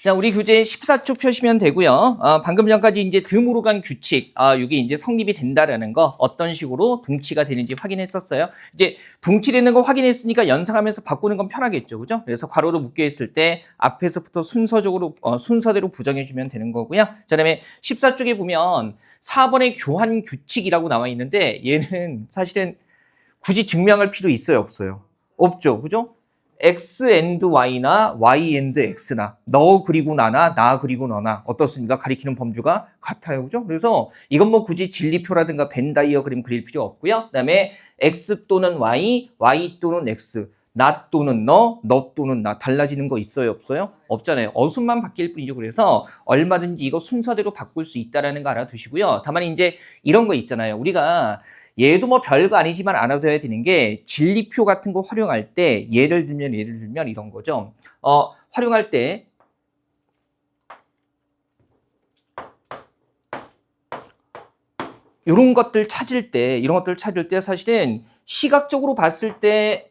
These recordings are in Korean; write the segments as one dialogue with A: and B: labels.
A: 자, 우리 교재 14쪽 펴시면 되고요. 방금 전까지 이제 듬으로 간 규칙, 이게 이제 성립이 된다라는 거, 어떤 식으로 동치가 되는지 확인했었어요. 이제 동치되는 거 확인했으니까 연상하면서 바꾸는 건 편하겠죠, 그죠? 그래서 괄호로 묶여 있을 때 앞에서부터 순서대로 부정해주면 되는 거고요. 자, 그다음에 14쪽에 보면 4번의 교환 규칙이라고 나와 있는데 얘는 사실은 굳이 증명할 필요 있어요, 없어요? 없죠, 그죠? x and y나 y and x나 너 그리고 나나 나 그리고 너나 어떻습니까? 가리키는 범주가 같아요. 그죠? 그래서 이건 뭐 굳이 진리표라든가 벤 다이어그램 그릴 필요 없고요. 그다음에 x 또는 y, y 또는 x, 나 또는 너 또는 나 달라지는 거 있어요? 없어요? 없잖아요. 어순만 바뀔 뿐이죠. 그래서 얼마든지 이거 순서대로 바꿀 수 있다라는 거 알아두시고요. 다만 이제 이런 거 있잖아요. 우리가 얘도 뭐 별거 아니지만 알아둬야 되는 게 진리표 같은 거 활용할 때 예를 들면 이런 거죠. 활용할 때 이런 것들 찾을 때 사실은 시각적으로 봤을 때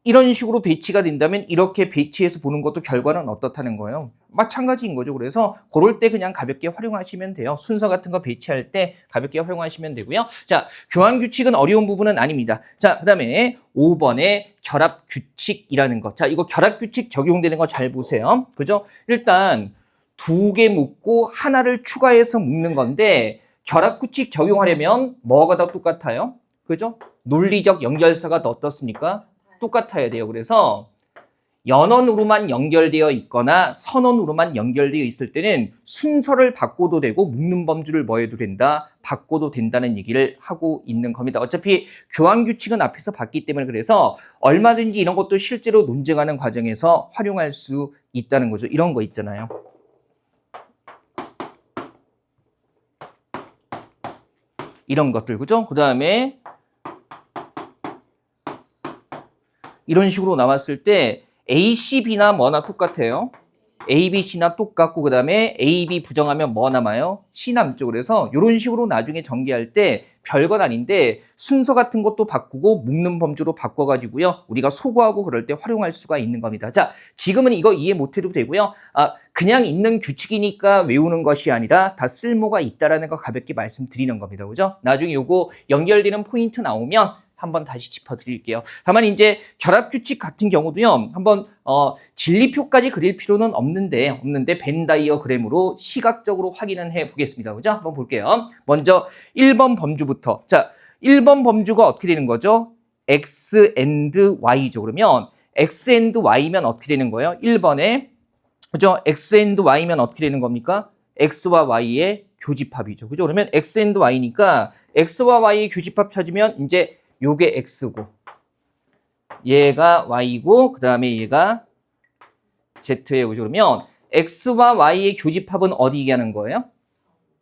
A: 이런 식으로 배치가 된다면 이렇게 배치해서 보는 것도 결과는 어떻다는 거예요? 마찬가지인 거죠. 그래서 그럴 때 그냥 가볍게 활용하시면 돼요. 순서 같은 거 배치할 때 가볍게 활용하시면 되고요. 자, 교환 규칙은 어려운 부분은 아닙니다. 자, 그다음에 5번의 결합 규칙이라는 거. 자, 이거 결합 규칙 적용되는 거 잘 보세요. 그죠? 일단 2개 묶고 하나를 추가해서 묶는 건데 결합 규칙 적용하려면 뭐가 더 똑같아요? 그죠? 논리적 연결사가 더 어떻습니까? 똑같아야 돼요. 그래서 연원으로만 연결되어 있거나 선언으로만 연결되어 있을 때는 순서를 바꿔도 되고 묶는 범주를 뭐 해도 된다? 바꿔도 된다는 얘기를 하고 있는 겁니다. 어차피 교환 규칙은 앞에서 봤기 때문에 그래서 얼마든지 이런 것도 실제로 논쟁하는 과정에서 활용할 수 있다는 거죠. 이런 거 있잖아요. 이런 것들, 그죠? 그 다음에 이런 식으로 나왔을 때 A, C, B나 뭐나 똑같아요. A, B, C나 똑같고 그 다음에 A, B 부정하면 뭐 남아요? C 남죠. 그래서 이런 식으로 나중에 전개할 때 별건 아닌데 순서 같은 것도 바꾸고 묶는 범주로 바꿔가지고요. 우리가 소거하고 그럴 때 활용할 수가 있는 겁니다. 자, 지금은 이거 이해 못해도 되고요. 그냥 있는 규칙이니까 외우는 것이 아니라 다 쓸모가 있다라는 거 가볍게 말씀드리는 겁니다. 그죠? 나중에 요거 연결되는 포인트 나오면 한번 다시 짚어드릴게요. 다만 이제 결합규칙 같은 경우도요. 한번 진리표까지 그릴 필요는 없는데 벤 다이어그램으로 시각적으로 확인은 해보겠습니다. 그죠? 한번 볼게요. 먼저 1번 범주부터. 자, 1번 범주가 어떻게 되는 거죠? x and y죠. 그러면 x and y면 어떻게 되는 거예요? 1번에 그죠? x and y면 어떻게 되는 겁니까? x와 y의 교집합이죠. 그죠? 그러면 x and y니까 x와 y의 교집합 찾으면 이제 요게 x고 얘가 y고 그 다음에 얘가 z예요. 그죠? 그러면 x와 y의 교집합은 어디 얘기하는 거예요?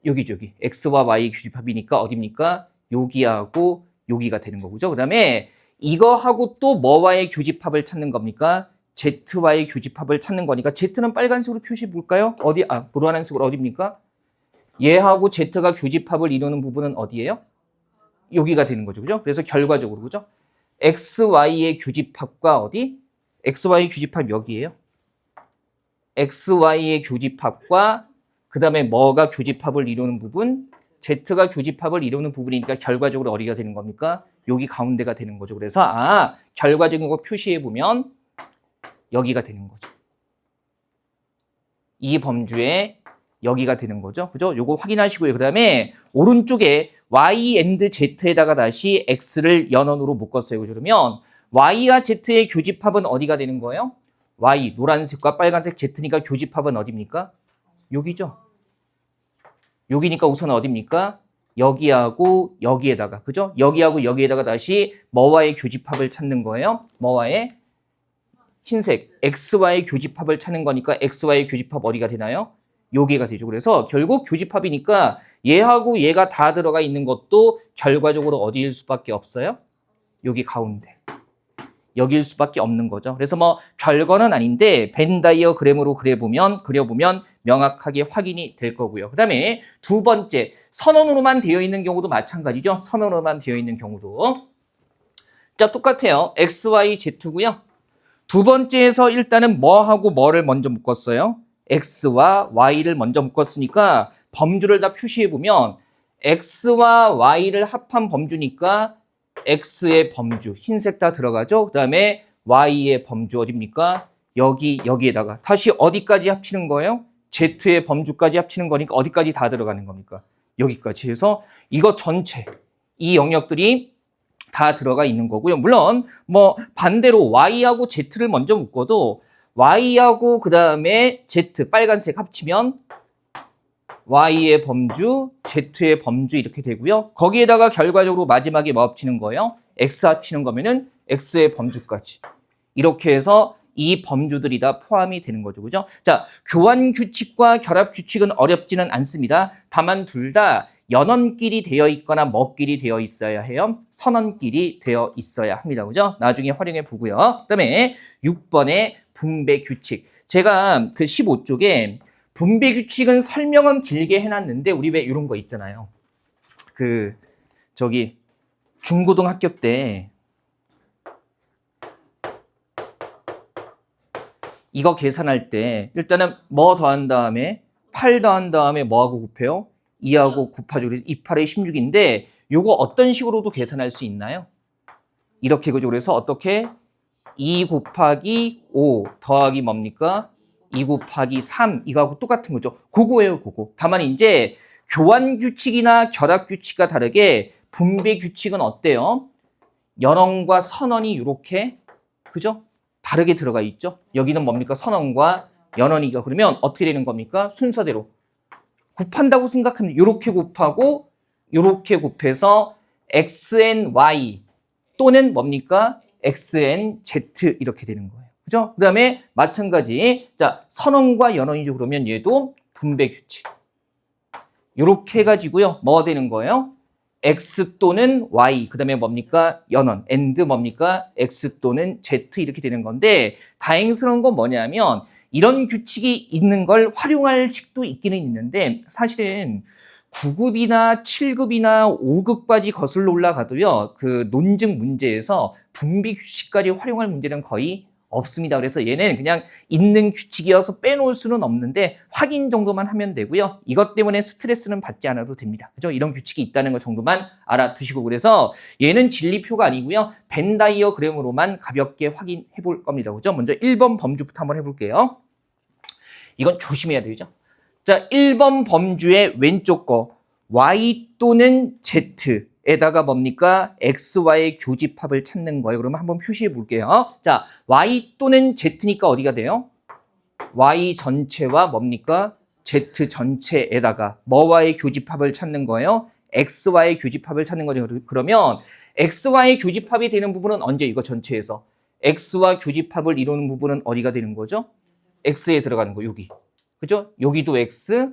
A: 여기죠. 여기. x와 y의 교집합이니까 어딥니까? 여기하고 여기가 되는 거죠. 그 다음에 이거하고 또 뭐와의 교집합을 찾는 겁니까? z와의 교집합을 찾는 거니까 z는 빨간색으로 표시해 볼까요? 노란색으로 어디입니까? 얘하고 z가 교집합을 이루는 부분은 어디예요? 여기가 되는 거죠. 그죠? 그래서 결과적으로, 그죠? XY의 교집합과 어디? XY 교집합 여기에요. XY의 교집합과 그 다음에 뭐가 교집합을 이루는 부분? Z가 교집합을 이루는 부분이니까 결과적으로 어디가 되는 겁니까? 여기 가운데가 되는 거죠. 그래서 결과적인 거 표시해보면 여기가 되는 거죠. 이 범주에 여기가 되는 거죠. 그죠? 요거 확인하시고요. 그 다음에 오른쪽에 y and z에다가 다시 x를 연원으로 묶었어요. 그러면 y와 z의 교집합은 어디가 되는 거예요? y, 노란색과 빨간색 z니까 교집합은 어디입니까? 여기죠. 여기니까 우선 어디입니까? 여기하고 여기에다가, 그죠? 여기하고 여기에다가 다시 뭐와의 교집합을 찾는 거예요? 뭐와의? 흰색, x와의 교집합을 찾는 거니까 x와의 교집합 어디가 되나요? 여기가 되죠. 그래서 결국 교집합이니까 얘하고 얘가 다 들어가 있는 것도 결과적으로 어디일 수밖에 없어요? 여기 가운데. 여기일 수밖에 없는 거죠. 그래서 뭐 별거는 아닌데 벤 다이어그램으로 그려보면 명확하게 확인이 될 거고요. 그 다음에 두 번째, 선언으로만 되어 있는 경우도 마찬가지죠. 선언으로만 되어 있는 경우도. 자, 똑같아요. x, y, z고요. 두 번째에서 일단은 뭐하고 뭐를 먼저 묶었어요? x와 y를 먼저 묶었으니까 범주를 다 표시해보면 x와 y를 합한 범주니까 x의 범주, 흰색 다 들어가죠? 그 다음에 y의 범주 어딥니까? 여기에다가 다시 어디까지 합치는 거예요? z의 범주까지 합치는 거니까 어디까지 다 들어가는 겁니까? 여기까지 해서 이거 전체, 이 영역들이 다 들어가 있는 거고요. 물론 뭐 반대로 y하고 z를 먼저 묶어도 y하고 그 다음에 z 빨간색 합치면 y의 범주, z의 범주 이렇게 되고요. 거기에다가 결과적으로 마지막에 뭐 합치는 거예요? x 합치는 거면은 x의 범주까지. 이렇게 해서 이 범주들이 다 포함이 되는 거죠. 그죠? 자, 교환 규칙과 결합 규칙은 어렵지는 않습니다. 다만 둘 다 연원끼리 되어 있거나 뭐끼리 되어 있어야 해요. 선언끼리 되어 있어야 합니다. 그죠? 나중에 활용해 보고요. 그다음에 6번의 분배 규칙. 제가 그 15쪽에 분배 규칙은 설명은 길게 해놨는데 우리 왜 이런 거 있잖아요. 저기 중고등학교 때 이거 계산할 때 일단은 뭐 더한 다음에 8 더한 다음에 뭐하고 곱해요? 2하고 곱하죠. 그래서 2, 8에 16인데 요거 어떤 식으로도 계산할 수 있나요? 이렇게 그죠. 그래서 어떻게? 2 곱하기 5 더하기 뭡니까? 2 곱하기 3 이거하고 똑같은 거죠. 그거예요, 그거. 다만 이제 교환 규칙이나 결합 규칙과 다르게 분배 규칙은 어때요? 연원과 선언이 이렇게 그죠? 다르게 들어가 있죠. 여기는 뭡니까? 선언과 연원이가 그러면 어떻게 되는 겁니까? 순서대로 곱한다고 생각하면 이렇게 곱하고 이렇게 곱해서 xny 또는 뭡니까? xnz 이렇게 되는 거예요. 그죠? 그 다음에 마찬가지 자 선언과 연원이죠. 그러면 얘도 분배 규칙 이렇게 해가지고요. 뭐가 되는 거예요? x 또는 y 그 다음에 뭡니까? 연원 and 뭡니까? x 또는 z 이렇게 되는 건데 다행스러운 건 뭐냐면 이런 규칙이 있는 걸 활용할 식도 있기는 있는데 사실은 9급이나 7급이나 5급까지 거슬러 올라가도요. 그 논증 문제에서 분배 규칙까지 활용할 문제는 거의 없습니다. 그래서 얘는 그냥 있는 규칙이어서 빼놓을 수는 없는데 확인 정도만 하면 되고요. 이것 때문에 스트레스는 받지 않아도 됩니다. 그죠? 이런 규칙이 있다는 것 정도만 알아두시고 그래서 얘는 진리표가 아니고요. 벤 다이어그램으로만 가볍게 확인해 볼 겁니다. 그죠? 먼저 1번 범주부터 한번 해볼게요. 이건 조심해야 되죠. 자, 1번 범주의 왼쪽 거 y 또는 z에다가 뭡니까? xy의 교집합을 찾는 거예요. 그러면 한번 표시해 볼게요. 자, y 또는 z니까 어디가 돼요? y 전체와 뭡니까? z 전체에다가 뭐와의 교집합을 찾는 거예요? xy의 교집합을 찾는 거죠. 그러면 xy의 교집합이 되는 부분은 언제 이거 전체에서? x와 교집합을 이루는 부분은 어디가 되는 거죠? x에 들어가는 거 여기. 그죠? 여기도 x,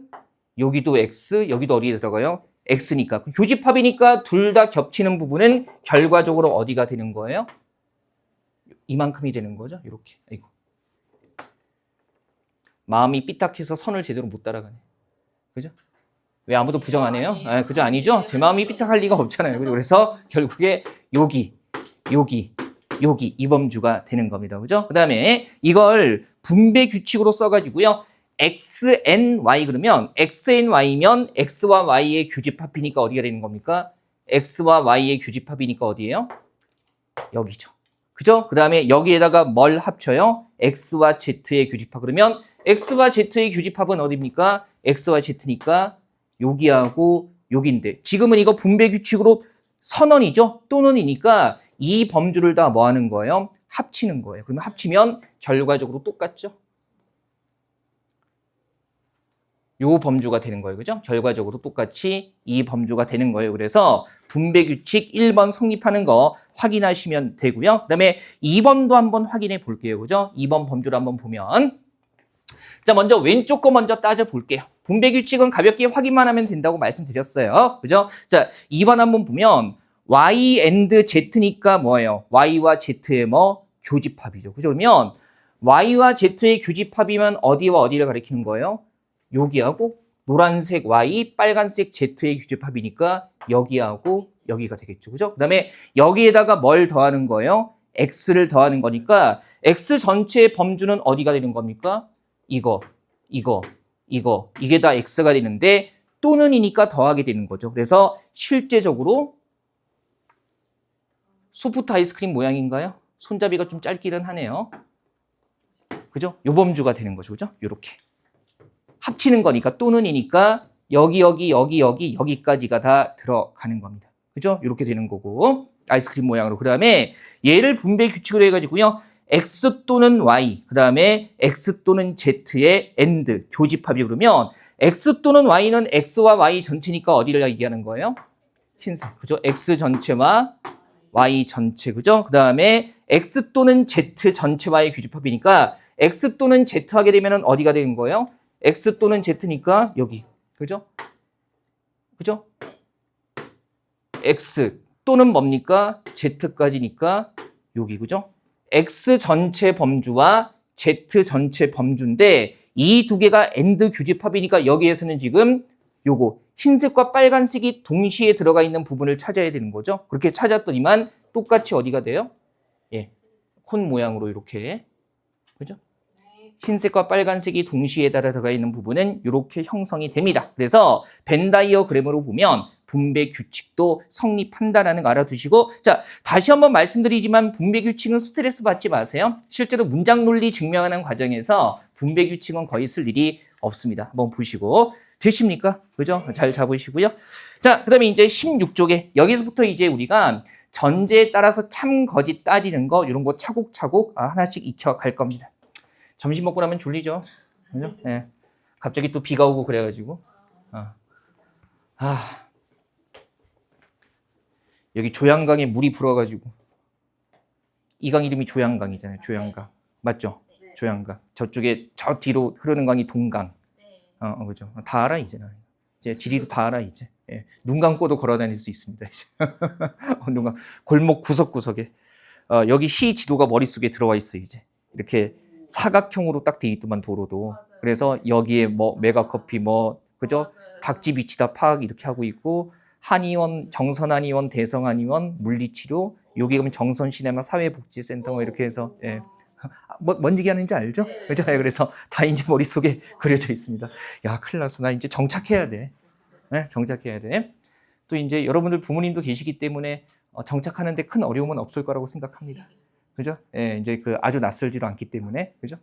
A: 여기도 x, 여기도 어디에 들어가요? x니까. 교집합이니까 둘 다 겹치는 부분은 결과적으로 어디가 되는 거예요? 이만큼이 되는 거죠? 이렇게. 아이고. 마음이 삐딱해서 선을 제대로 못 따라가네. 그죠? 왜 아무도 부정 안 해요? 아, 그죠? 아니죠? 제 마음이 삐딱할 리가 없잖아요. 그래서 결국에 여기 이 범주가 되는 겁니다. 그죠? 그 다음에 이걸 분배 규칙으로 써가지고요. xny 그러면 xny면 x와 y의 교집합이니까 어디가 되는 겁니까? x와 y의 교집합이니까 어디예요? 여기죠. 그죠? 그 다음에 여기에다가 뭘 합쳐요? x와 z의 교집합 그러면 x와 z의 교집합은 어디입니까? x와 z니까 여기하고 여기인데 지금은 이거 분배 규칙으로 선언이죠? 또는이니까 이 범주를 다 뭐 하는 거예요? 합치는 거예요. 그러면 합치면 결과적으로 똑같죠? 요 범주가 되는 거예요. 그죠? 결과적으로 똑같이 이 범주가 되는 거예요. 그래서 분배 규칙 1번 성립하는 거 확인하시면 되고요. 그다음에 2번도 한번 확인해 볼게요. 그죠? 2번 범주를 한번 보면 자, 먼저 왼쪽 거 먼저 따져 볼게요. 분배 규칙은 가볍게 확인만 하면 된다고 말씀드렸어요. 그죠? 자, 2번 한번 보면 y and z니까 뭐예요? y와 z의 뭐 교집합이죠. 그죠? 그러면 y와 z의 교집합이면 어디와 어디를 가리키는 거예요? 여기하고 노란색 y, 빨간색 z의 교집합이니까 여기하고 여기가 되겠죠. 그죠? 그 다음에 여기에다가 뭘 더하는 거예요? x를 더하는 거니까 x 전체의 범주는 어디가 되는 겁니까? 이게 다 x가 되는데 또는이니까 더하게 되는 거죠. 그래서 실제적으로 소프트 아이스크림 모양인가요? 손잡이가 좀 짧기는 하네요. 그죠? 요 범주가 되는 거죠. 그죠? 요렇게. 합치는 거니까 또는이니까 여기까지가 다 들어가는 겁니다. 그죠? 이렇게 되는 거고 아이스크림 모양으로. 그 다음에 얘를 분배 규칙으로 해가지고요. x 또는 y, 그 다음에 x 또는 z의 and 교집합이 그러면 x 또는 y는 x와 y 전체니까 어디를 얘기하는 거예요? 흰색. 그죠? x 전체와 y 전체. 그죠? 그 다음에 x 또는 z 전체와의 교집합이니까 x 또는 z 하게 되면 어디가 되는 거예요? x 또는 z니까 여기. 그죠? 그죠? x 또는 뭡니까? z까지니까 여기. 그죠? x 전체 범주와 z 전체 범주인데 이 두 개가 and 교집합이니까 여기에서는 지금 요거 흰색과 빨간색이 동시에 들어가 있는 부분을 찾아야 되는 거죠. 그렇게 찾았더니만 똑같이 어디가 돼요? 예, 콘 모양으로 이렇게. 그죠? 흰색과 빨간색이 동시에 들어가 있는 부분은 이렇게 형성이 됩니다. 그래서 벤 다이어그램으로 보면 분배 규칙도 성립한다라는 거 알아두시고, 자, 다시 한번 말씀드리지만 분배 규칙은 스트레스 받지 마세요. 실제로 문장 논리 증명하는 과정에서 분배 규칙은 거의 쓸 일이 없습니다. 한번 보시고 되십니까? 그죠? 잘 잡으시고요. 자, 그다음에 이제 16쪽에 여기서부터 이제 우리가 전제에 따라서 참 거짓 따지는 거 이런 거 차곡차곡 하나씩 익혀갈 겁니다. 점심 먹고 나면 졸리죠. 그죠? 네. 갑자기 또 비가 오고 그래가지고. 여기 조양강에 물이 불어가지고. 이 강 이름이 조양강이잖아요. 조양강. 맞죠? 조양강. 저쪽에 저 뒤로 흐르는 강이 동강. 그죠? 다 알아, 이제. 이제 지리도 다 알아, 이제. 예. 눈 감고도 걸어 다닐 수 있습니다, 이제. 눈 감, 골목 구석구석에. 여기 시 지도가 머릿속에 들어와 있어, 이제. 이렇게. 사각형으로 딱 돼 있더만 도로도. 그래서 여기에 뭐 메가커피 뭐 그죠? 닭집 위치다 파악 이렇게 하고 있고 한의원, 정선한의원, 대성한의원, 물리치료 여기 가면 정선시네마 사회복지센터 뭐 이렇게 해서 예. 뭔 얘기 하는지 알죠? 그죠? 그래서 다 이제 머릿속에 그려져 있습니다. 야, 큰일 났어. 나 이제 정착해야 돼. 네? 정착해야 돼. 또 이제 여러분들 부모님도 계시기 때문에 정착하는데 큰 어려움은 없을 거라고 생각합니다. 그죠? 예, 이제 그 아주 낯설지도 않기 때문에, 그죠?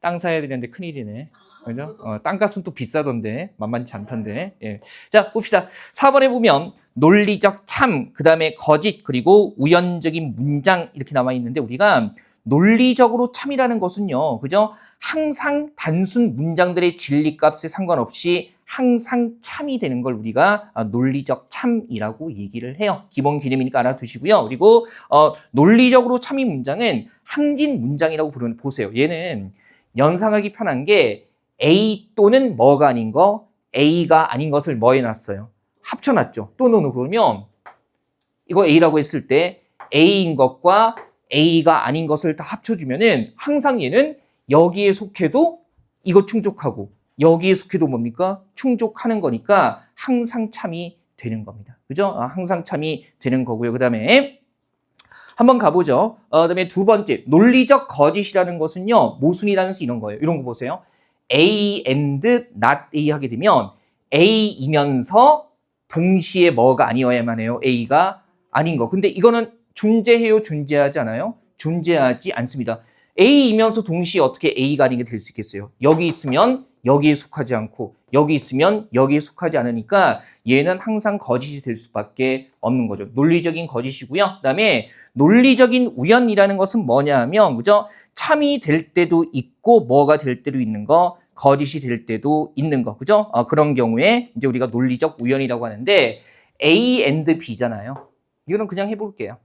A: 땅 사야 되는데 큰일이네. 그죠? 땅값은 또 비싸던데, 만만치 않던데. 예. 자, 봅시다. 4번에 보면 논리적 참, 그 다음에 거짓, 그리고 우연적인 문장 이렇게 나와 있는데 우리가 논리적으로 참이라는 것은요, 그죠? 항상 단순 문장들의 진리값에 상관없이 항상 참이 되는 걸 우리가 논리적 참이라고 얘기를 해요. 기본 개념이니까 알아두시고요. 그리고 논리적으로 참인 문장은 항진 문장이라고 보세요. 얘는 연상하기 편한 게 A 또는 뭐가 아닌 거, A가 아닌 것을 뭐 해놨어요? 합쳐놨죠. 또는 그러면 이거 A라고 했을 때 A인 것과 A가 아닌 것을 다 합쳐주면은 항상 얘는 여기에 속해도 이거 충족하고 여기에 속해도 뭡니까? 충족하는 거니까 항상 참이 되는 겁니다. 그죠? 항상 참이 되는 거고요. 그 다음에 한번 가보죠. 그다음에 두 번째, 논리적 거짓이라는 것은요, 모순이라는 것은 이런 거예요. 이런 거 보세요. A and not A 하게 되면 A이면서 동시에 뭐가 아니어야만 해요. A가 아닌 거. 근데 이거는 존재해요? 존재하지 않아요? 존재하지 않습니다. A이면서 동시에 어떻게 A가 아닌 게 될 수 있겠어요? 여기 있으면 여기에 속하지 않고 여기 있으면 여기에 속하지 않으니까 얘는 항상 거짓이 될 수밖에 없는 거죠. 논리적인 거짓이고요. 그다음에 논리적인 우연이라는 것은 뭐냐 하면 그죠? 참이 될 때도 있고 뭐가 될 때도 있는 거, 거짓이 될 때도 있는 거. 그죠? 그런 경우에 이제 우리가 논리적 우연이라고 하는데 A and B잖아요. 이거는 그냥 해볼게요.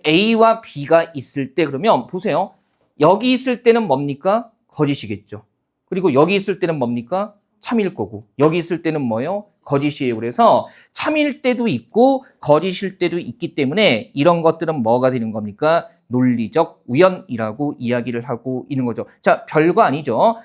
A: A와 B가 있을 때 그러면 보세요. 여기 있을 때는 뭡니까? 거짓이겠죠. 그리고 여기 있을 때는 뭡니까? 참일 거고 여기 있을 때는 뭐예요? 거짓이에요. 그래서 참일 때도 있고 거짓일 때도 있기 때문에 이런 것들은 뭐가 되는 겁니까? 논리적 우연이라고 이야기를 하고 있는 거죠. 자, 별거 아니죠.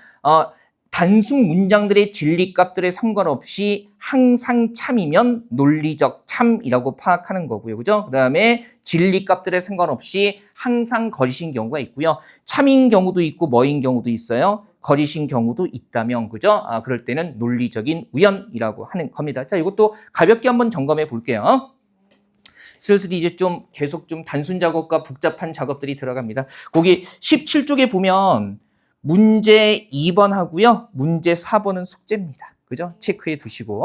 A: 단순 문장들의 진리값들에 상관없이 항상 참이면 논리적 참이라고 파악하는 거고요. 그죠? 그 다음에 진리값들에 상관없이 항상 거짓인 경우가 있고요. 참인 경우도 있고 뭐인 경우도 있어요. 거짓인 경우도 있다면, 그죠? 그럴 때는 논리적인 우연이라고 하는 겁니다. 자, 이것도 가볍게 한번 점검해 볼게요. 슬슬 이제 좀 계속 좀 단순 작업과 복잡한 작업들이 들어갑니다. 거기 17쪽에 보면 문제 2번 하고요. 문제 4번은 숙제입니다. 그죠? 체크해 두시고.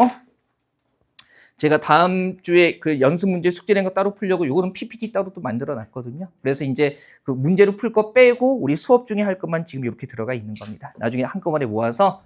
A: 제가 다음 주에 그 연습 문제 숙제 낸 거 따로 풀려고 요거는 PPT 따로 또 만들어 놨거든요. 그래서 이제 그 문제로 풀 거 빼고 우리 수업 중에 할 것만 지금 이렇게 들어가 있는 겁니다. 나중에 한꺼번에 모아서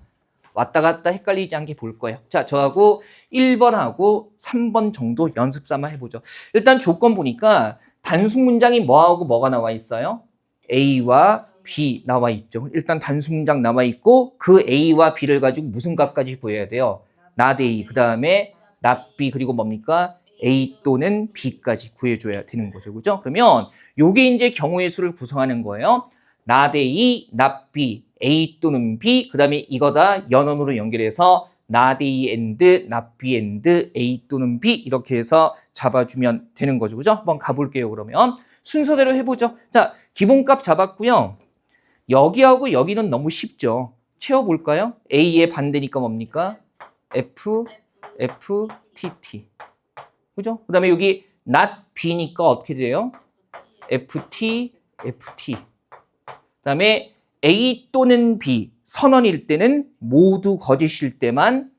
A: 왔다 갔다 헷갈리지 않게 볼 거예요. 자, 저하고 1번하고 3번 정도 연습 삼아 해보죠. 일단 조건 보니까 단순 문장이 뭐하고 뭐가 나와 있어요? A와 B 나와 있죠. 일단 단순 문장 나와 있고 그 A와 B를 가지고 무슨 값까지 구해야 돼요? not A, 그 다음에 not B, 그리고 뭡니까? A 또는 B까지 구해줘야 되는 거죠. 그죠? 그러면 요게 이제 경우의 수를 구성하는 거예요. not A, not B, A 또는 B, 그 다음에 이거다 연원으로 연결해서 not A and not B and A 또는 B 이렇게 해서 잡아주면 되는 거죠. 그죠? 한번 가볼게요. 그러면 순서대로 해보죠. 자, 기본값 잡았고요. 여기하고 여기는 너무 쉽죠. 채워볼까요? A의 반대니까 뭡니까? F, F, T, T. 그죠? 그 다음에 여기 not B니까 어떻게 돼요? FT, FT. 그 다음에 A 또는 B, 선언일 때는 모두 거짓일 때만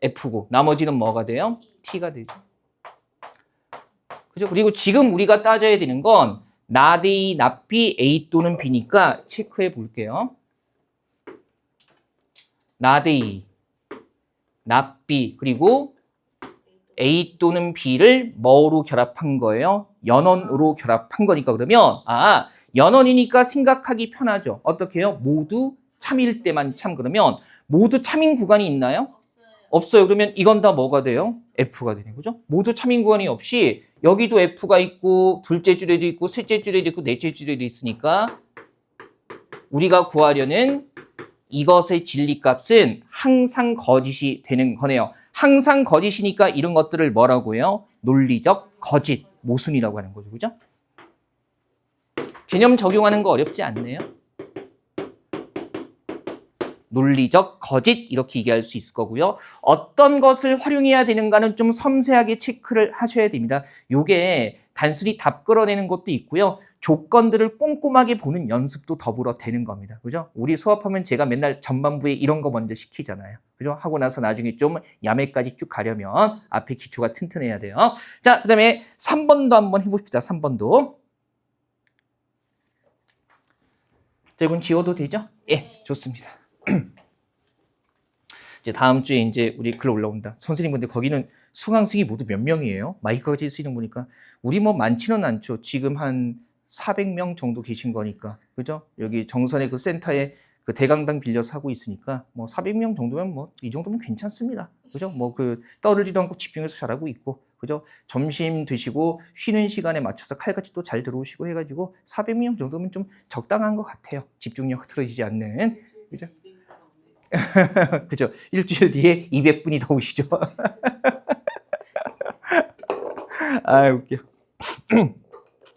A: F고 나머지는 뭐가 돼요? T가 되죠. 그죠? 그리고 지금 우리가 따져야 되는 건 not A, not B, A 또는 B니까 체크해 볼게요. not A, not B, 그리고 A 또는 B를 뭐로 결합한 거예요? 연원으로 결합한 거니까 그러면 연원이니까 생각하기 편하죠. 어떻게 해요? 모두 참일 때만 참. 그러면 모두 참인 구간이 있나요? 없어요. 그러면 이건 다 뭐가 돼요? F가 되는 거죠. 모두 참인 구간이 없이 여기도 F가 있고 둘째 줄에도 있고 셋째 줄에도 있고 넷째 줄에도 있으니까 우리가 구하려는 이것의 진리값은 항상 거짓이 되는 거네요. 항상 거짓이니까 이런 것들을 뭐라고 해요? 논리적 거짓, 모순이라고 하는 거죠. 그죠? 개념 적용하는 거 어렵지 않네요. 논리적 거짓 이렇게 얘기할 수 있을 거고요. 어떤 것을 활용해야 되는가는 좀 섬세하게 체크를 하셔야 됩니다. 요게 단순히 답 끌어내는 것도 있고요. 조건들을 꼼꼼하게 보는 연습도 더불어 되는 겁니다. 그죠? 우리 수업하면 제가 맨날 전반부에 이런 거 먼저 시키잖아요. 그죠? 하고 나서 나중에 좀 야매까지 쭉 가려면 앞에 기초가 튼튼해야 돼요. 자, 그 다음에 3번도 한번 해봅시다. 3번도. 자, 이건 지워도 되죠? 예, 좋습니다. 이제 다음 주에 이제 우리 글 올라온다. 선생님분들 거기는 수강생이 모두 몇 명이에요? 마이크까지 쓰는 거니까 우리 뭐 많지는 않죠. 지금 한 400명 정도 계신 거니까. 그죠? 여기 정선의 그 센터에 그 대강당 빌려서 하고 있으니까 뭐 400명 정도면 뭐 이 정도면 괜찮습니다. 그죠? 뭐 그 떨어지도 않고 집중해서 잘하고 있고. 그죠? 점심 드시고 쉬는 시간에 맞춰서 칼같이 또 잘 들어오시고 해가지고 400명 정도면 좀 적당한 것 같아요. 집중력 흐트러지지 않는. 그죠? 그죠? 일주일 뒤에 200분이 더 오시죠. 아, 웃겨.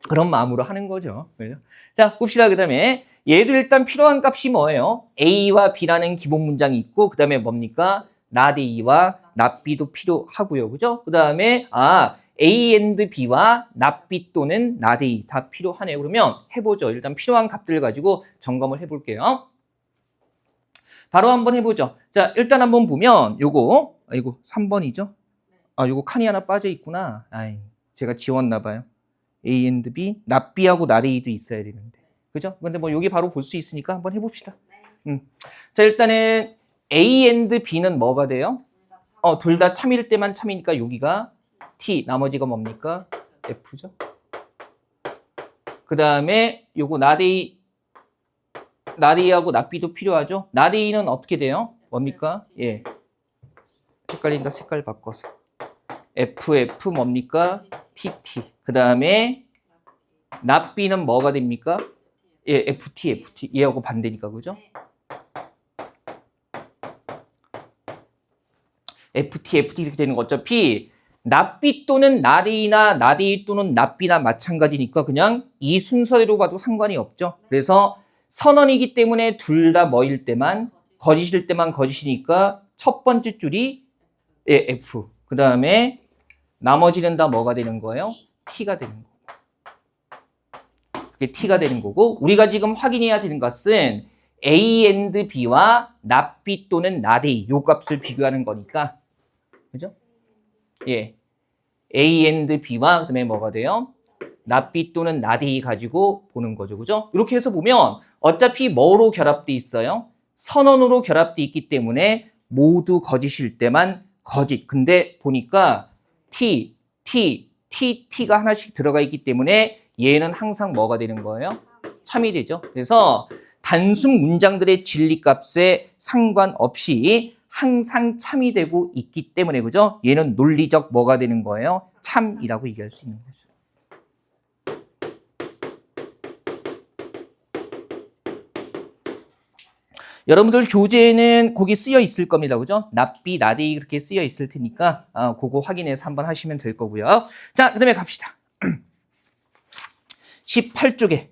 A: 그런 마음으로 하는 거죠. 그죠? 자, 봅시다. 그 다음에 얘도 일단 필요한 값이 뭐예요? A와 B라는 기본 문장이 있고, 그 다음에 뭡니까? not A와 not B도 필요하고요. 그죠? 그 다음에, A and B와 not B 또는 not A 다 필요하네요. 그러면 해보죠. 일단 필요한 값들 가지고 점검을 해볼게요. 바로 한번 해보죠. 자, 일단 한번 보면 요거, 이거 3번이죠? 요거 칸이 하나 빠져 있구나. 제가 지웠나 봐요. A and B, not B하고 not A도 있어야 되는데. 그죠? 근데 뭐 여기 바로 볼 수 있으니까 한번 해봅시다. 자, 일단은 A and B는 뭐가 돼요? 둘 다 참일 때만 참이니까 여기가 T, 나머지가 뭡니까? F죠? 그 다음에 요거 not A, not A하고 not B도 필요하죠? not A는 어떻게 돼요? 뭡니까? 예. 헷갈린다. 색깔 바꿔서. FF 뭡니까? TT. 그 다음에 not B는 뭐가 됩니까? 예, FT. 얘하고 반대니까, 그죠? FT 이렇게 되는 거 어차피 납비 또는 나데이나 나데이 또는 납비나 마찬가지니까 그냥 이 순서대로 봐도 상관이 없죠. 그래서 선언이기 때문에 둘 다 뭐일 때만 거짓일 때만 거짓이니까 첫 번째 줄이 F. 그 다음에 나머지는 다 뭐가 되는 거예요? T가 되는 거고. 그게 T가 되는 거고 우리가 지금 확인해야 되는 것은 A and B와 납비 또는 나데이 요 값을 비교하는 거니까 그죠? 예, A and B와 그다음에 뭐가 돼요? 납비 또는 나데이 가지고 보는 거죠, 그죠? 이렇게 해서 보면 어차피 뭐로 결합돼 있어요? 선언으로 결합돼 있기 때문에 모두 거짓일 때만 거짓. 근데 보니까 T가 하나씩 들어가 있기 때문에 얘는 항상 뭐가 되는 거예요? 참이 되죠. 그래서 단순 문장들의 진리값에 상관없이 항상 참이 되고 있기 때문에 그죠? 얘는 논리적 뭐가 되는 거예요? 참이라고 얘기할 수 있는 거죠. 여러분들 교재에는 거기 쓰여 있을 겁니다. 그죠? 납비, 나데이 그렇게 쓰여 있을 테니까 그거 확인해서 한번 하시면 될 거고요. 자, 그다음에 갑시다. 18쪽에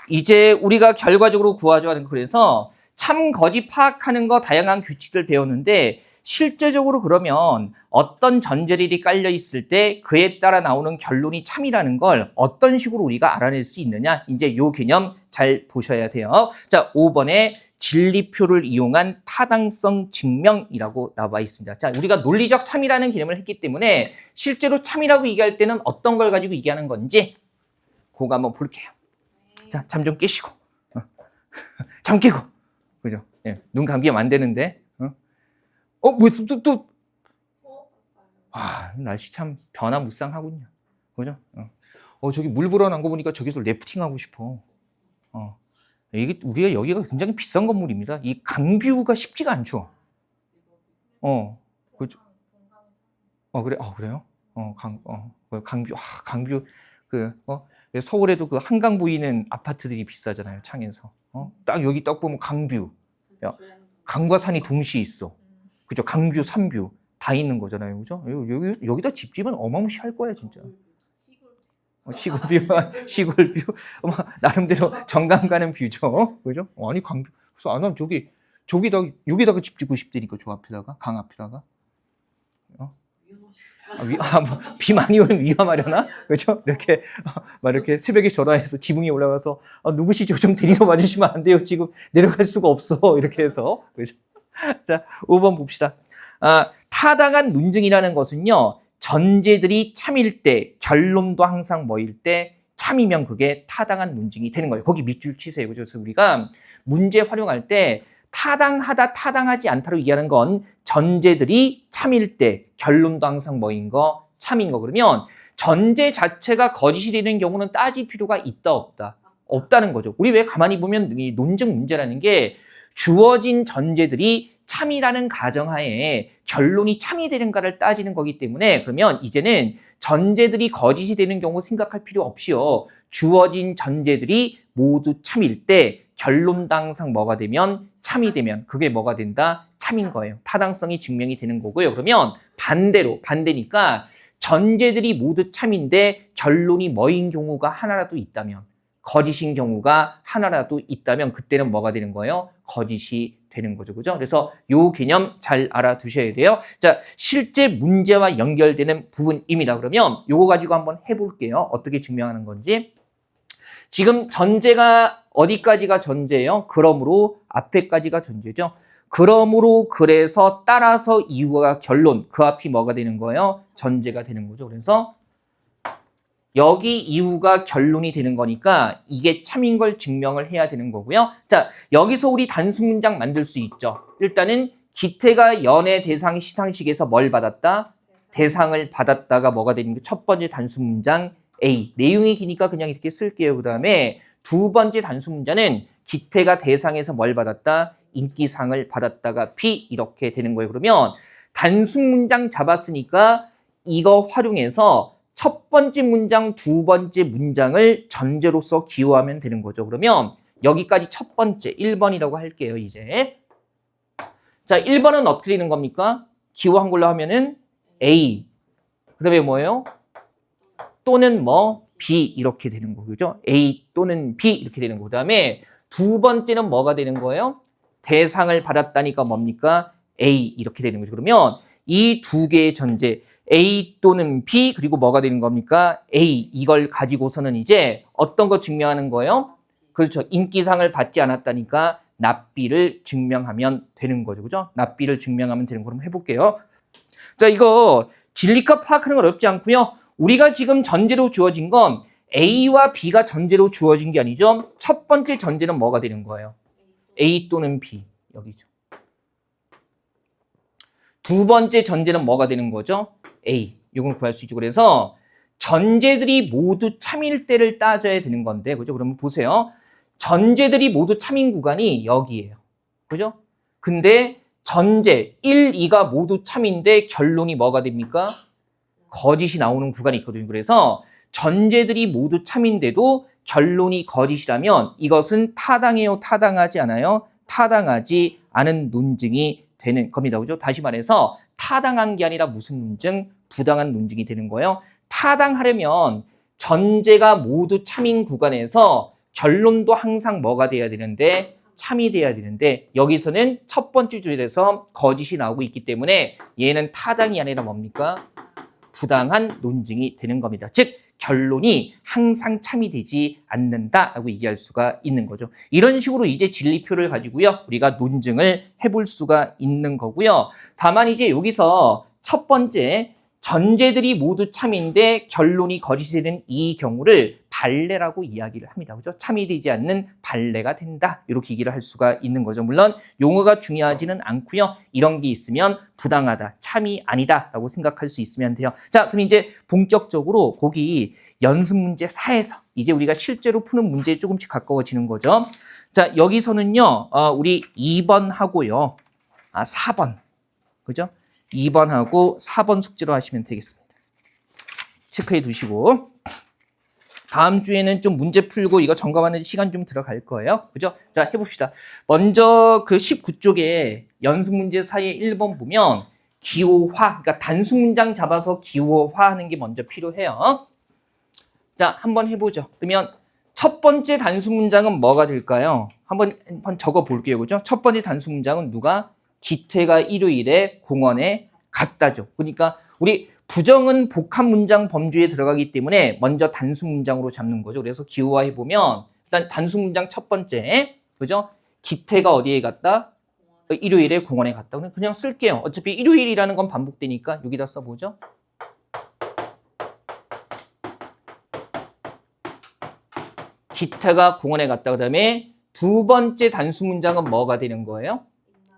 A: 이제 우리가 결과적으로 구하자 하는 거 그래서 참 거짓 파악하는 거 다양한 규칙들 배웠는데 실제적으로 그러면 어떤 전제들이 깔려 있을 때 그에 따라 나오는 결론이 참이라는 걸 어떤 식으로 우리가 알아낼 수 있느냐 이제 요 개념 잘 보셔야 돼요. 자, 5번에 진리표를 이용한 타당성 증명이라고 나와 있습니다. 자, 우리가 논리적 참이라는 개념을 했기 때문에 실제로 참이라고 얘기할 때는 어떤 걸 가지고 얘기하는 건지 그거 한번 볼게요. 자, 잠 좀 깨시고 잠 깨고 그죠? 예, 눈 감기면 안 되는데 뭐 또 날씨 참 변화무쌍하군요. 그죠? 저기 물 불어난 거 보니까 저기서 래프팅 하고 싶어. 이게 우리가 여기가 굉장히 비싼 건물입니다. 이 강뷰가 쉽지가 않죠. 그죠? 그래? 그래요? 강뷰 서울에도 그 한강 보이는 아파트들이 비싸잖아요. 창에서. 딱 여기 딱 보면 강뷰. 야, 강과 산이 동시에 있어. 그죠? 강뷰, 산뷰 다 있는 거잖아요. 그죠? 여기다 집 지으면 어마무시할 거야, 진짜. 시골뷰. 나름대로 정감 가는 뷰죠. 그죠? 아니, 강뷰. 그래서 난 여기다가 집 짓고 싶다니까, 저 앞에다가, 강 앞에다가. 비 많이 오면 위험하려나? 그죠? 이렇게 새벽에 전화해서 지붕에 올라가서, 누구시죠? 좀 데리러 와주시면 안 돼요. 지금 내려갈 수가 없어. 이렇게 해서. 그죠? 자, 5번 봅시다. 타당한 논증이라는 것은요, 전제들이 참일 때, 결론도 항상 뭐일 때, 참이면 그게 타당한 논증이 되는 거예요. 거기 밑줄 치세요. 그래서 우리가 문제 활용할 때, 타당하다, 타당하지 않다로 얘기하는 건 전제들이 참일 때, 결론도 항상 뭐인 거? 참인 거. 그러면 전제 자체가 거짓이 되는 경우는 따질 필요가 있다, 없다? 없다는 거죠. 우리 왜 가만히 보면 이 논증 문제라는 게 주어진 전제들이 참이라는 가정하에 결론이 참이 되는가를 따지는 거기 때문에 그러면 이제는 전제들이 거짓이 되는 경우 생각할 필요 없이요. 주어진 전제들이 모두 참일 때 결론도 항상 뭐가 되면 참이 되면 그게 뭐가 된다? 참인 거예요. 타당성이 증명이 되는 거고요. 그러면 반대니까 전제들이 모두 참인데 결론이 뭐인 경우가 하나라도 있다면 거짓인 경우가 하나라도 있다면 그때는 뭐가 되는 거예요? 거짓이 되는 거죠. 그죠? 그래서 요 개념 잘 알아두셔야 돼요. 자, 실제 문제와 연결되는 부분입니다. 그러면 요거 가지고 한번 해볼게요. 어떻게 증명하는 건지. 지금 전제가 어디까지가 전제예요? 그러므로 앞에까지가 전제죠. 그러므로 그래서 따라서 이유가 결론 그 앞이 뭐가 되는 거예요? 전제가 되는 거죠. 그래서 여기 이유가 결론이 되는 거니까 이게 참인 걸 증명을 해야 되는 거고요. 자, 여기서 우리 단순 문장 만들 수 있죠. 일단은 기태가 연애 대상 시상식에서 뭘 받았다? 대상을 받았다가 뭐가 되는 게 첫 번째 단순 문장 A. 내용이 기니까 그냥 이렇게 쓸게요. 그 다음에 두 번째 단순 문장은 기태가 대상에서 뭘 받았다? 인기상을 받았다가 B. 이렇게 되는 거예요. 그러면 단순 문장 잡았으니까 이거 활용해서 첫 번째 문장, 두 번째 문장을 전제로서 기호하면 되는 거죠. 그러면 여기까지 첫 번째 1번이라고 할게요, 이제. 자, 1번은 어떻게 되는 겁니까? 기호한 걸로 하면은 A. 그다음에 뭐예요? 또는 뭐 B 이렇게 되는 거고, 그죠? A 또는 B 이렇게 되는 거. 그다음에 두 번째는 뭐가 되는 거예요? 대상을 받았다니까 뭡니까? A 이렇게 되는 거죠. 그러면 이 두 개의 전제 A 또는 B 그리고 뭐가 되는 겁니까? A 이걸 가지고서는 이제 어떤 거 증명하는 거예요? 그렇죠. 인기상을 받지 않았다니까 납비를 증명하면 되는 거죠. 그죠? 납비를 증명하면 되는 거. 그럼 해볼게요. 자, 이거 진리값 파악하는 건 어렵지 않고요. 우리가 지금 전제로 주어진 건 A와 B가 전제로 주어진 게 아니죠. 첫 번째 전제는 뭐가 되는 거예요? A 또는 B. 여기죠. 두 번째 전제는 뭐가 되는 거죠? A. 이건 구할 수 있죠. 그래서 전제들이 모두 참일 때를 따져야 되는 건데, 그죠? 그러면 보세요. 전제들이 모두 참인 구간이 여기예요. 그죠? 근데 전제 1, 2가 모두 참인데 결론이 뭐가 됩니까? 거짓이 나오는 구간이 있거든요. 그래서 전제들이 모두 참인데도 결론이 거짓이라면 이것은 타당해요, 타당하지 않아요? 타당하지 않은 논증이 되는 겁니다. 그죠? 다시 말해서 타당한 게 아니라 무슨 논증? 부당한 논증이 되는 거예요. 타당하려면 전제가 모두 참인 구간에서 결론도 항상 뭐가 돼야 되는데? 참이 돼야 되는데 여기서는 첫 번째 줄에서 거짓이 나오고 있기 때문에 얘는 타당이 아니라 뭡니까? 부당한 논증이 되는 겁니다. 즉 결론이 항상 참이 되지 않는다라고 얘기할 수가 있는 거죠. 이런 식으로 이제 진리표를 가지고요. 우리가 논증을 해볼 수가 있는 거고요. 다만 이제 여기서 첫 번째 전제들이 모두 참인데 결론이 거짓이 되는 이 경우를 발레라고 이야기를 합니다. 그죠? 참이 되지 않는 발레가 된다. 이렇게 얘기를 할 수가 있는 거죠. 물론 용어가 중요하지는 않고요. 이런 게 있으면 부당하다, 참이 아니다 라고 생각할 수 있으면 돼요. 자, 그럼 이제 본격적으로 거기 연습 문제 4에서 이제 우리가 실제로 푸는 문제에 조금씩 가까워지는 거죠. 자, 여기서는요. 우리 2번 하고요. 4번. 그죠? 2번하고 4번 숙제로 하시면 되겠습니다. 체크해 두시고 다음 주에는 좀 문제 풀고 이거 점검하는 시간 좀 들어갈 거예요. 그죠? 자, 해봅시다. 먼저 그 19쪽에 연습 문제 사이에 1번 보면 기호화, 그러니까 단수 문장 잡아서 기호화하는 게 먼저 필요해요. 자, 한번 해보죠. 그러면 첫 번째 단수 문장은 뭐가 될까요? 한번 적어 볼게요. 그죠? 첫 번째 단수 문장은 누가? 기태가 일요일에 공원에 갔다죠. 그러니까 우리 부정은 복합 문장 범주에 들어가기 때문에 먼저 단수 문장으로 잡는 거죠. 그래서 기호화해 보면 일단 단수 문장 첫 번째, 그죠? 기태가 어디에 갔다? 일요일에 공원에 갔다. 그냥 쓸게요. 어차피 일요일이라는 건 반복되니까 여기다 써보죠. 기태가 공원에 갔다. 그다음에 두 번째 단수 문장은 뭐가 되는 거예요?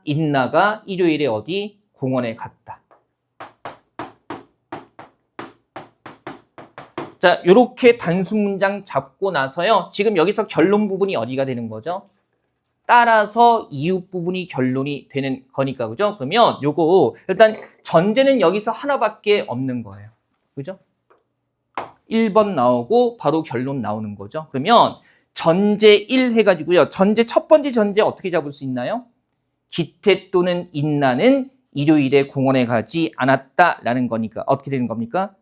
A: 인나가 일요일에 어디? 공원에 갔다. 자, 요렇게 단수 문장 잡고 나서요. 지금 여기서 결론 부분이 어디가 되는 거죠? 따라서 이유 부분이 결론이 되는 거니까, 그죠? 그러면 요거 일단 전제는 여기서 하나밖에 없는 거예요. 그죠? 1번 나오고 바로 결론 나오는 거죠. 그러면 전제 1 해가지고요. 전제 첫 번째 전제 어떻게 잡을 수 있나요? 기태 또는 인나는 일요일에 공원에 가지 않았다라는 거니까 어떻게 되는 겁니까?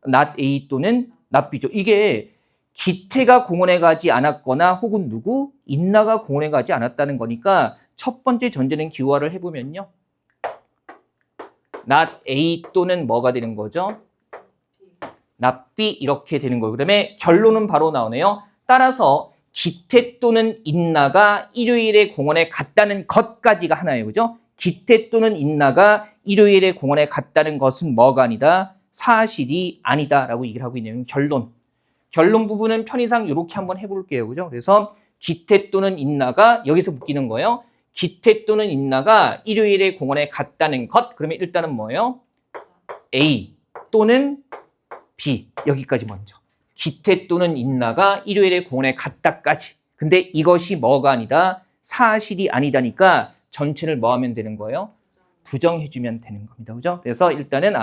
A: not A 또는 not B죠. 이게 기태가 공원에 가지 않았거나 혹은 누구? 인나가 공원에 가지 않았다는 거니까 첫 번째 전제는 기호화를 해보면요. not A 또는 뭐가 되는 거죠? not B 이렇게 되는 거예요. 그다음에 결론은 바로 나오네요. 따라서 기태 또는 인나가 일요일에 공원에 갔다는 것까지가 하나예요. 그죠? 기태 또는 인나가 일요일에 공원에 갔다는 것은 뭐가 아니다? 사실이 아니다라고 얘기를 하고 있네요. 결론. 결론 부분은 편의상 이렇게 한번 해볼게요. 그죠? 그래서 기태 또는 인나가 여기서 묶이는 거예요. 기태 또는 인나가 일요일에 공원에 갔다는 것. 그러면 일단은 뭐예요? A 또는 B. 여기까지 먼저. 기태 또는 인나가 일요일에 공원에 갔다까지. 근데 이것이 뭐가 아니다? 사실이 아니다니까 전체를 뭐 하면 되는 거예요? 부정해주면 되는 겁니다. 그죠? 그래서 일단은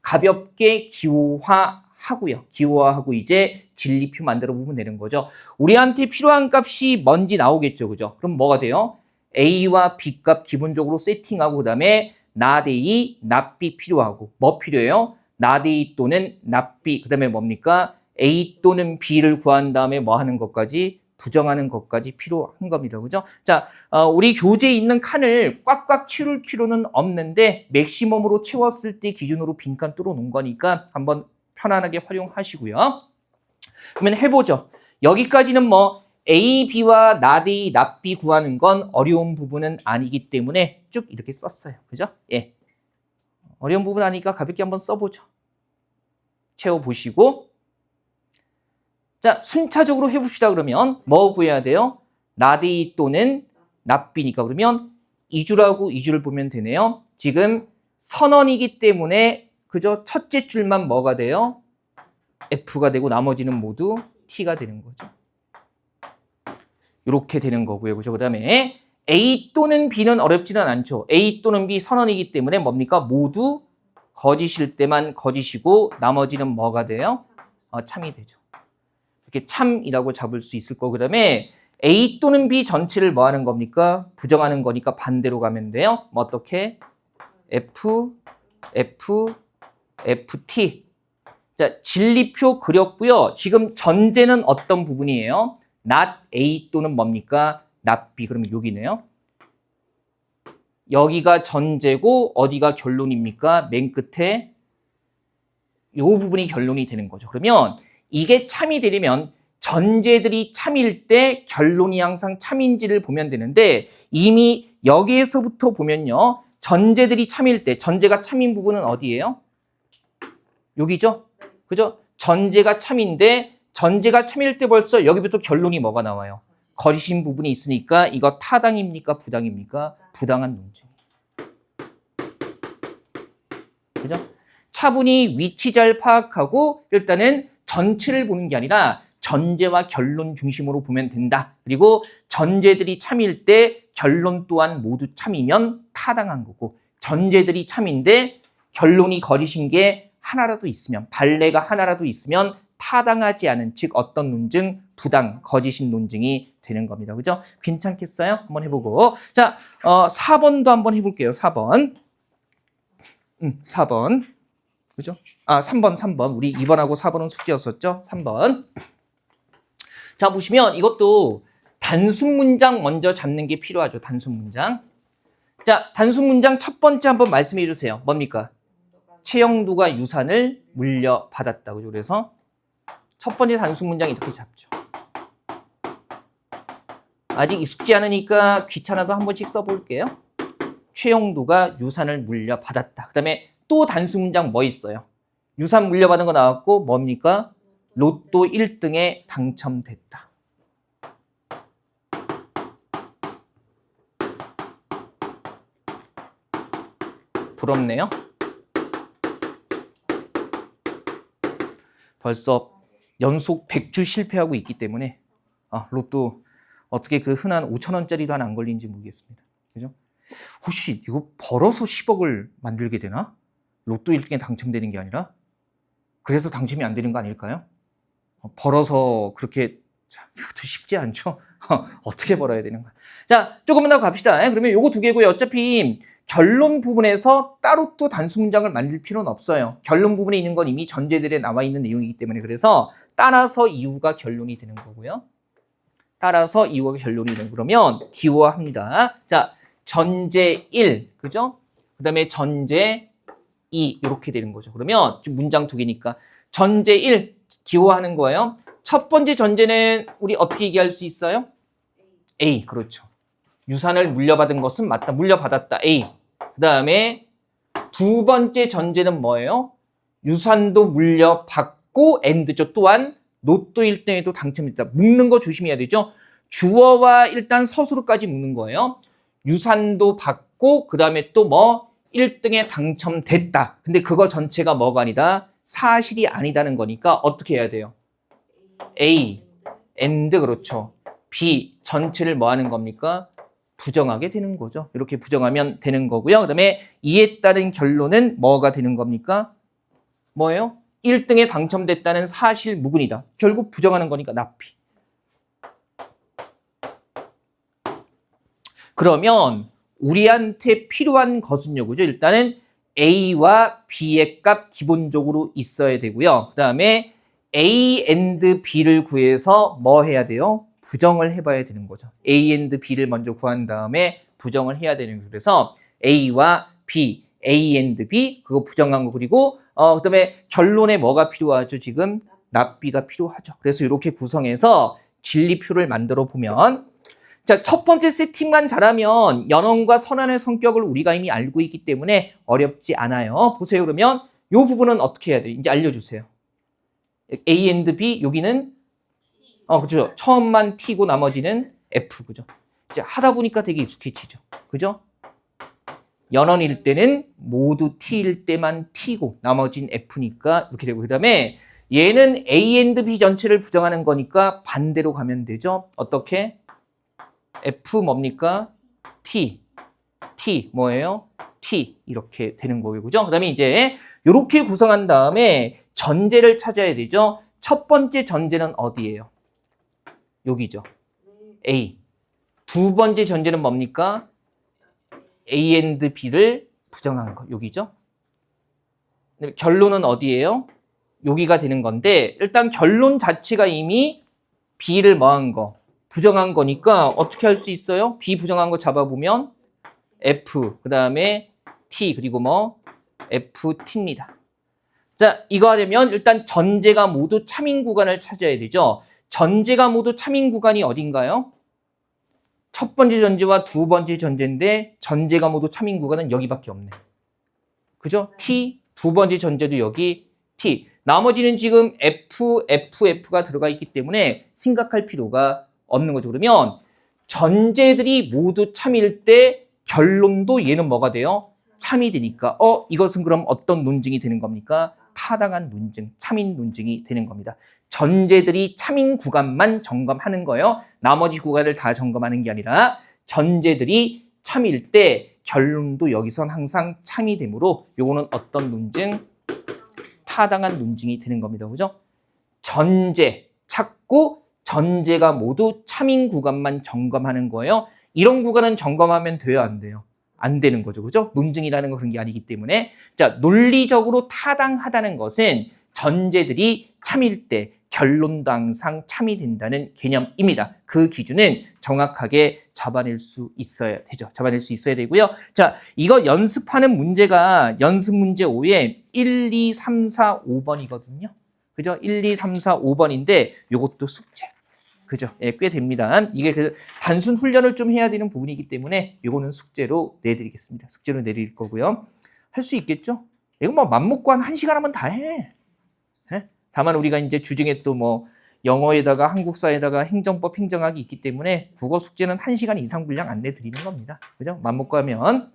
A: 가볍게 기호화하고요. 기호화하고 이제 진리표 만들어 보면 되는 거죠. 우리한테 필요한 값이 뭔지 나오겠죠. 그죠? 그럼 뭐가 돼요? A와 B 값 기본적으로 세팅하고 그다음에 not A, not B 필요하고 뭐 필요해요? not A 또는 not B. 그 다음에 뭡니까? A 또는 B를 구한 다음에 뭐 하는 것까지? 부정하는 것까지 필요한 겁니다. 그죠? 자, 우리 교재에 있는 칸을 꽉꽉 채울 필요는 없는데 맥시멈으로 채웠을 때 기준으로 빈칸 뚫어 놓은 거니까 한번 편안하게 활용하시고요. 그러면 해보죠. 여기까지는 뭐 A, B와 not A, not B 구하는 건 어려운 부분은 아니기 때문에 쭉 이렇게 썼어요. 그죠? 예. 어려운 부분 아니니까 가볍게 한번 써보죠. 채워보시고. 자, 순차적으로 해봅시다. 그러면 뭐 구해야 돼요? not A 또는 not B니까 그러면 2주라고 2주를 보면 되네요. 지금 선언이기 때문에 그저 첫째 줄만 뭐가 돼요? F가 되고 나머지는 모두 T가 되는 거죠. 이렇게 되는 거고요. 그죠? 그 다음에 A 또는 B는 어렵지는 않죠. A 또는 B 선언이기 때문에 뭡니까? 모두 거짓일 때만 거짓이고 나머지는 뭐가 돼요? 참이 되죠. 이렇게 참이라고 잡을 수 있을 거고, 그 다음에 A 또는 B 전체를 뭐 하는 겁니까? 부정하는 거니까 반대로 가면 돼요. 뭐 어떻게? F, FT. 자, 진리표 그렸고요. 지금 전제는 어떤 부분이에요? not A 또는 뭡니까? not B. 그러면 여기네요. 여기가 전제고 어디가 결론입니까? 맨 끝에 이 부분이 결론이 되는 거죠. 그러면 이게 참이 되려면 전제들이 참일 때 결론이 항상 참인지를 보면 되는데 이미 여기에서부터 보면요. 전제들이 참일 때 전제가 참인 부분은 어디예요? 여기죠? 그죠? 전제가 참인데 전제가 참일 때 벌써 여기부터 결론이 뭐가 나와요? 거짓인 부분이 있으니까 이거 타당입니까? 부당입니까? 부당한 논증. 그죠? 차분히 위치 잘 파악하고 일단은 전체를 보는 게 아니라 전제와 결론 중심으로 보면 된다. 그리고 전제들이 참일 때 결론 또한 모두 참이면 타당한 거고 전제들이 참인데 결론이 거짓인 게 하나라도 있으면 발레가 하나라도 있으면 타당하지 않은 즉 어떤 논증? 부당, 거짓인 논증이 되는 겁니다. 그죠? 괜찮겠어요? 한번 해보고 자 4번도 한번 해볼게요. 4번 4번 그죠? 3번 우리 2번하고 4번은 숙제였었죠? 3번 자 보시면 이것도 단순 문장 먼저 잡는 게 필요하죠. 단순 문장 자 단순 문장 첫 번째 한번 말씀해 주세요. 뭡니까? 최영두가 유산을 물려받았다. 그죠? 그래서 첫 번째 단순 문장 이렇게 잡죠. 아직 익숙지 않으니까 귀찮아도 한 번씩 써볼게요. 최영두가 유산을 물려받았다. 그 다음에 또 단순 문장 뭐 있어요? 유산 물려받은 거 나왔고 뭡니까? 로또 1등에 당첨됐다. 부럽네요. 벌써 연속 100주 실패하고 있기 때문에 로또 어떻게 그 흔한 5,000원짜리도 하나 안 걸린지 모르겠습니다. 그죠? 혹시 이거 벌어서 10억을 만들게 되나? 로또 1등에 당첨되는 게 아니라? 그래서 당첨이 안 되는 거 아닐까요? 벌어서 그렇게 이것도 쉽지 않죠? 어떻게 벌어야 되는 거야? 자, 조금만 더 갑시다. 그러면 요거 두 개고요. 어차피 결론 부분에서 따로 또 단수 문장을 만들 필요는 없어요. 결론 부분에 있는 건 이미 전제들에 나와 있는 내용이기 때문에 그래서 따라서 이유가 결론이 되는 거고요. 따라서 이유가 결론이 되는 그러면 기호화합니다. 자, 전제 1, 그죠? 그 다음에 전제 2 이렇게 되는 거죠. 그러면 지금 문장 두 개니까 전제 1 기호화하는 거예요. 첫 번째 전제는 우리 어떻게 얘기할 수 있어요? A, 그렇죠. 유산을 물려받은 것은 맞다. 물려받았다. A. 그 다음에 두 번째 전제는 뭐예요? 유산도 물려받고 and죠. 또한 로또 1등에도 당첨됐다. 묶는 거 조심해야 되죠. 주어와 일단 서술어까지 묶는 거예요. 유산도 받고 그 다음에 또 뭐 1등에 당첨됐다. 근데 그거 전체가 뭐가 아니다? 사실이 아니다는 거니까 어떻게 해야 돼요? A, and 그렇죠. B 전체를 뭐 하는 겁니까? 부정하게 되는 거죠. 이렇게 부정하면 되는 거고요. 그 다음에 이에 따른 결론은 뭐가 되는 겁니까? 뭐예요? 1등에 당첨됐다는 사실 무근이다. 결국 부정하는 거니까 납비. 그러면 우리한테 필요한 것은요. 그죠? 일단은 A와 B의 값 기본적으로 있어야 되고요. 그 다음에 A and B를 구해서 뭐 해야 돼요? 부정을 해봐야 되는 거죠. A and B를 먼저 구한 다음에 부정을 해야 되는 거예요. 그래서 A와 B, A and B 그거 부정한 거 그리고 그다음에 결론에 뭐가 필요하죠? 지금 납비가 필요하죠. 그래서 이렇게 구성해서 진리표를 만들어 보면 자, 첫 번째 세팅만 잘하면 연원과 선언의 성격을 우리가 이미 알고 있기 때문에 어렵지 않아요. 보세요. 그러면 이 부분은 어떻게 해야 돼요? 이제 알려주세요. A and B 여기는 그죠. 처음만 T고 나머지는 F 그죠. 이제 하다 보니까 되게 익숙해지죠. 그죠? 연원일 때는 모두 T일 때만 T고 나머지는 F니까 이렇게 되고 그다음에 얘는 A and B 전체를 부정하는 거니까 반대로 가면 되죠. 어떻게? F 뭡니까? T. T 뭐예요? T 이렇게 되는 거고요. 그죠? 그다음에 이제 이렇게 구성한 다음에 전제를 찾아야 되죠. 첫 번째 전제는 어디예요? 여기죠. A. 두 번째 전제는 뭡니까? A and B를 부정한 거. 여기죠. 결론은 어디예요? 여기가 되는 건데 일단 결론 자체가 이미 B를 뭐한 거? 부정한 거니까 어떻게 할 수 있어요? B 부정한 거 잡아보면 F, 그 다음에 T, 그리고 뭐 FT입니다. 자, 이거 하려면 일단 전제가 모두 참인 구간을 찾아야 되죠. 전제가 모두 참인 구간이 어딘가요? 첫 번째 전제와 두 번째 전제인데 전제가 모두 참인 구간은 여기밖에 없네. 그죠? T, 두 번째 전제도 여기 T. 나머지는 지금 F가 들어가 있기 때문에 생각할 필요가 없는 거죠. 그러면 전제들이 모두 참일 때 결론도 얘는 뭐가 돼요? 참이 되니까 이것은 그럼 어떤 논증이 되는 겁니까? 타당한 논증, 참인 논증이 되는 겁니다. 전제들이 참인 구간만 점검하는 거예요. 나머지 구간을 다 점검하는 게 아니라 전제들이 참일 때 결론도 여기선 항상 참이 되므로 요거는 어떤 논증? 타당한 논증이 되는 겁니다. 그죠? 전제 찾고 전제가 모두 참인 구간만 점검하는 거예요. 이런 구간은 점검하면 돼요, 안 돼요? 안 되는 거죠. 그죠? 논증이라는 건 그런 게 아니기 때문에. 자, 논리적으로 타당하다는 것은 전제들이 참일 때 결론도 항상 참이 된다는 개념입니다. 그 기준은 정확하게 잡아낼 수 있어야 되죠. 잡아낼 수 있어야 되고요. 자, 이거 연습하는 문제가 연습 문제 5에 1, 2, 3, 4, 5번이거든요. 그죠? 1, 2, 3, 4, 5번인데 이것도 숙제. 그죠? 예, 꽤 됩니다. 이게 그 단순 훈련을 좀 해야 되는 부분이기 때문에 이거는 숙제로 내드리겠습니다. 숙제로 내드릴 거고요. 할 수 있겠죠? 이거 뭐 맘먹고 한 1시간 하면 다 해. 예? 다만 우리가 이제 주중에 또 뭐 영어에다가 한국사에다가 행정법, 행정학이 있기 때문에 국어 숙제는 1시간 이상 분량 안 내드리는 겁니다. 그죠? 맘먹고 하면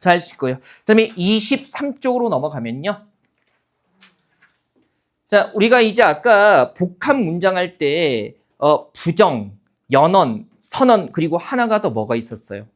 A: 자, 할 수 있고요. 그다음에 23쪽으로 넘어가면요. 자, 우리가 이제 아까 복합 문장 할 때 부정, 연언, 선언 그리고 하나가 더 뭐가 있었어요?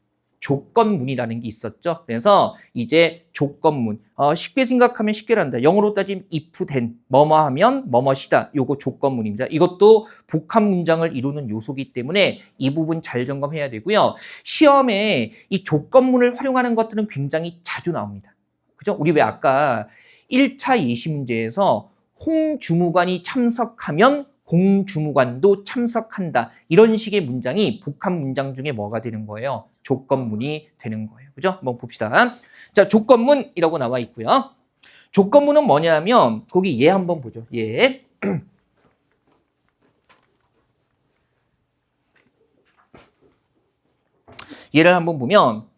A: 조건문이라는 게 있었죠. 그래서 이제 조건문 쉽게 생각하면 쉽게 한다. 영어로 따지면 if then 뭐뭐 하면 뭐뭐시다. 요거 조건문입니다. 이것도 복합 문장을 이루는 요소이기 때문에 이 부분 잘 점검해야 되고요. 시험에 이 조건문을 활용하는 것들은 굉장히 자주 나옵니다. 그죠? 우리 왜 아까 1차 예시 문제에서 홍주무관이 참석하면 공주무관도 참석한다. 이런 식의 문장이 복합 문장 중에 뭐가 되는 거예요? 조건문이 되는 거예요. 그죠? 한번 봅시다. 자, 조건문이라고 나와 있고요. 조건문은 뭐냐면 거기 얘 한번 보죠. 얘. 얘를 한번 보면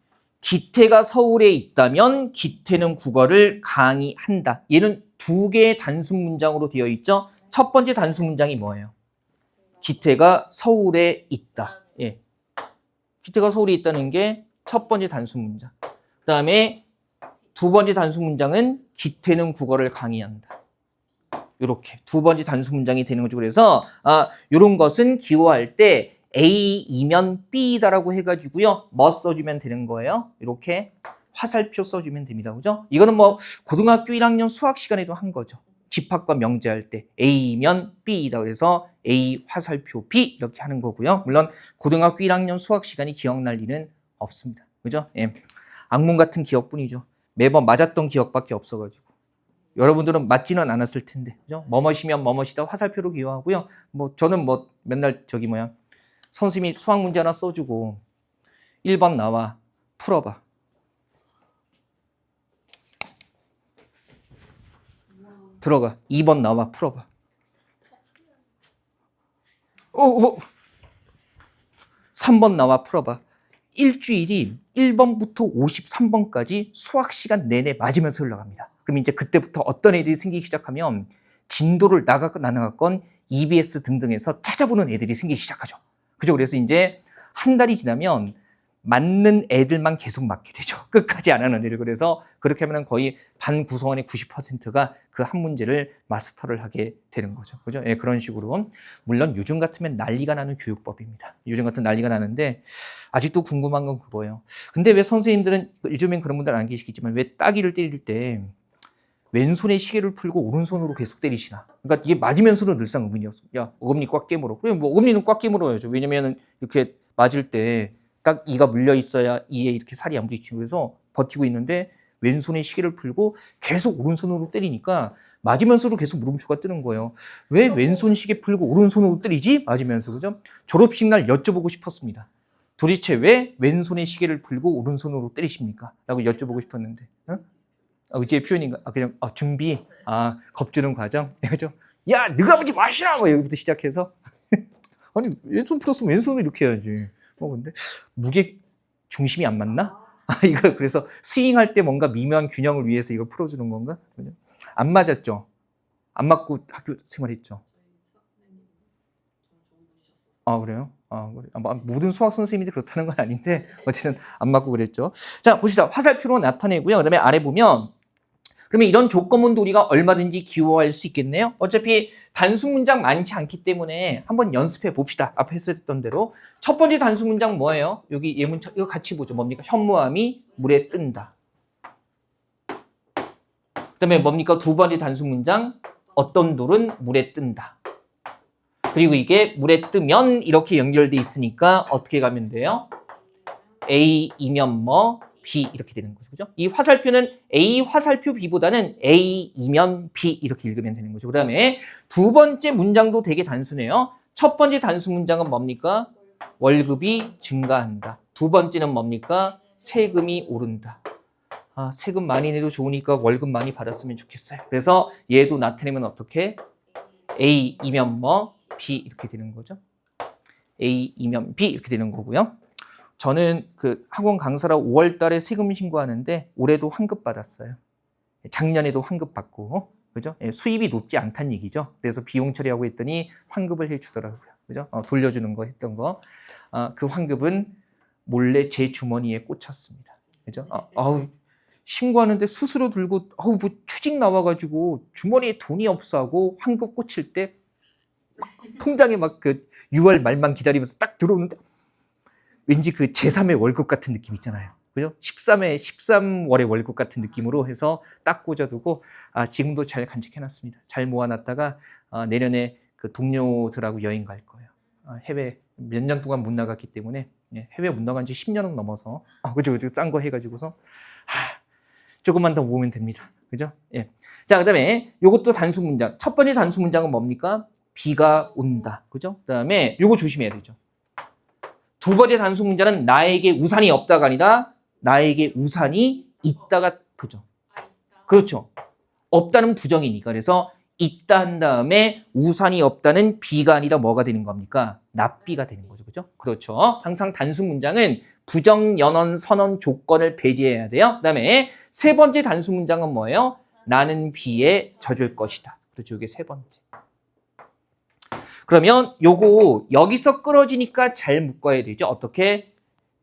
A: 기태가 서울에 있다면 기태는 국어를 강의한다. 얘는 두 개의 단순 문장으로 되어 있죠. 첫 번째 단순 문장이 뭐예요? 기태가 서울에 있다. 예. 기태가 서울에 있다는 게 첫 번째 단순 문장. 그 다음에 두 번째 단순 문장은 기태는 국어를 강의한다. 이렇게 두 번째 단순 문장이 되는 거죠. 그래서 이런 것은 기호할 때 A이면 B다라고 해가지고요. 뭐 써주면 되는 거예요? 이렇게 화살표 써주면 됩니다. 그죠? 이거는 뭐 고등학교 1학년 수학 시간에도 한 거죠. 집합과 명제할 때 A면 B이다. 그래서 A 화살표 B 이렇게 하는 거고요. 물론 고등학교 1학년 수학 시간이 기억날 일은 없습니다. 그죠? 예. 악몽 같은 기억뿐이죠. 매번 맞았던 기억밖에 없어가지고. 여러분들은 맞지는 않았을 텐데, 그죠? 뭐뭐시면 뭐뭐시다 화살표로 기억하고요. 뭐 저는 뭐 맨날 선생님이 수학 문제 하나 써주고 1번 나와 풀어봐. 들어가. 2번 나와 풀어봐. 3번 나와 풀어봐. 일주일이 1번부터 53번까지 수학 시간 내내 맞으면서 흘러갑니다. 그럼 이제 그때부터 어떤 애들이 생기기 시작하면 진도를 나가건 EBS 등등에서 찾아보는 애들이 생기기 시작하죠. 그죠? 그래서 이제 한 달이 지나면 맞는 애들만 계속 맞게 되죠. 끝까지 안 하는 애들. 그래서 그렇게 하면 거의 반 구성원의 90%가 그 한 문제를 마스터를 하게 되는 거죠. 그죠? 예, 그런 식으로. 물론 요즘 같으면 난리가 나는 교육법입니다. 요즘 같은 난리가 나는데 아직도 궁금한 건 그거예요. 근데 왜 선생님들은 요즘엔 그런 분들 안 계시겠지만 왜 따귀를 때릴 때 왼손에 시계를 풀고 오른손으로 계속 때리시나? 그러니까 이게 맞으면서도 늘상 의문이었어. 야, 어금니 꽉 깨물어. 그래, 뭐 어금니는 꽉 깨물어야죠. 왜냐면은 이렇게 맞을 때 딱 이가 물려 있어야 이에 이렇게 살이 안 부딪히고 그래서 버티고 있는데 왼손에 시계를 풀고 계속 오른손으로 때리니까 맞으면서도 계속 물음표가 뜨는 거예요. 왜 왼손 시계 풀고 오른손으로 때리지? 맞으면서, 그죠? 졸업식 날 여쭤보고 싶었습니다. 도대체 왜 왼손에 시계를 풀고 오른손으로 때리십니까? 라고 여쭤보고 싶었는데. 의지의 표현인가? 그냥 준비, 겁주는 과정, 그죠? 야, 너가 보지 마시라고 여기부터 시작해서 아니 왼손 풀었으면 왼손을 이렇게 해야지. 근데 무게 중심이 안 맞나? 이거 그래서 스윙할 때 뭔가 미묘한 균형을 위해서 이걸 풀어주는 건가? 그죠? 안 맞았죠? 안 맞고 학교 생활했죠? 그래요? 그래. 모든 수학 선생님이 그렇다는 건 아닌데 어쨌든 안 맞고 그랬죠. 자, 봅시다. 화살표로 나타내고요. 그다음에 아래 보면 그러면 이런 조건문도 우리가 얼마든지 기호할 수 있겠네요. 어차피 단수 문장 많지 않기 때문에 한번 연습해 봅시다. 앞에 했었던 대로. 첫 번째 단수 문장 뭐예요? 여기 예문 이거 같이 보죠. 뭡니까? 현무암이 물에 뜬다. 그다음에 뭡니까? 두 번째 단수 문장 어떤 돌은 물에 뜬다. 그리고 이게 물에 뜨면 이렇게 연결돼 있으니까 어떻게 가면 돼요? A이면 뭐 B 이렇게 되는 거죠. 그죠? 이 화살표는 A 화살표 B보다는 A이면 B 이렇게 읽으면 되는 거죠. 그다음에 두 번째 문장도 되게 단순해요. 첫 번째 단수 문장은 뭡니까? 월급이 증가한다. 두 번째는 뭡니까? 세금이 오른다. 세금 많이 내도 좋으니까 월급 많이 받았으면 좋겠어요. 그래서 얘도 나타내면 어떻게? A이면 뭐 B 이렇게 되는 거죠. A이면 B 이렇게 되는 거고요. 저는 그 학원 강사라 5월 달에 세금 신고하는데 올해도 환급 받았어요. 작년에도 환급 받고, 그죠? 수입이 높지 않다는 얘기죠. 그래서 비용 처리하고 했더니 환급을 해주더라고요. 그죠? 돌려주는 거 했던 거. 그 환급은 몰래 제 주머니에 꽂혔습니다. 그죠? 신고하는데 스스로 들고, 뭐 추직 나와가지고 주머니에 돈이 없어 하고 환급 꽂힐 때 통장에 막 그 6월 말만 기다리면서 딱 들어오는데 왠지 그 제3의 월급 같은 느낌 있잖아요. 그죠? 13월의 월급 같은 느낌으로 해서 딱 꽂아두고, 지금도 잘 간직해놨습니다. 잘 모아놨다가, 내년에 그 동료들하고 여행 갈 거예요. 해외 몇 년 동안 못 나갔기 때문에, 해외 못 나간 지 10년은 넘어서, 그죠? 싼 거 해가지고서, 조금만 더 모으면 됩니다. 그죠? 예. 자, 그 다음에 요것도 단수 문장. 첫 번째 단수 문장은 뭡니까? 비가 온다. 그죠? 그 다음에 요거 조심해야 되죠. 두 번째 단수 문장은 나에게 우산이 없다가 아니라 나에게 우산이 있다가, 그죠? 그렇죠. 없다는 부정이니까. 그래서 있다 한 다음에 우산이 없다는 비가 아니라 뭐가 되는 겁니까? 납비가 되는 거죠. 그죠? 그렇죠. 항상 단수 문장은 부정, 연언, 선언, 조건을 배제해야 돼요. 그 다음에 세 번째 단수 문장은 뭐예요? 나는 비에 젖을 것이다. 그렇죠. 이게 세 번째. 그러면 요거 여기서 끊어지니까 잘 묶어야 되죠. 어떻게?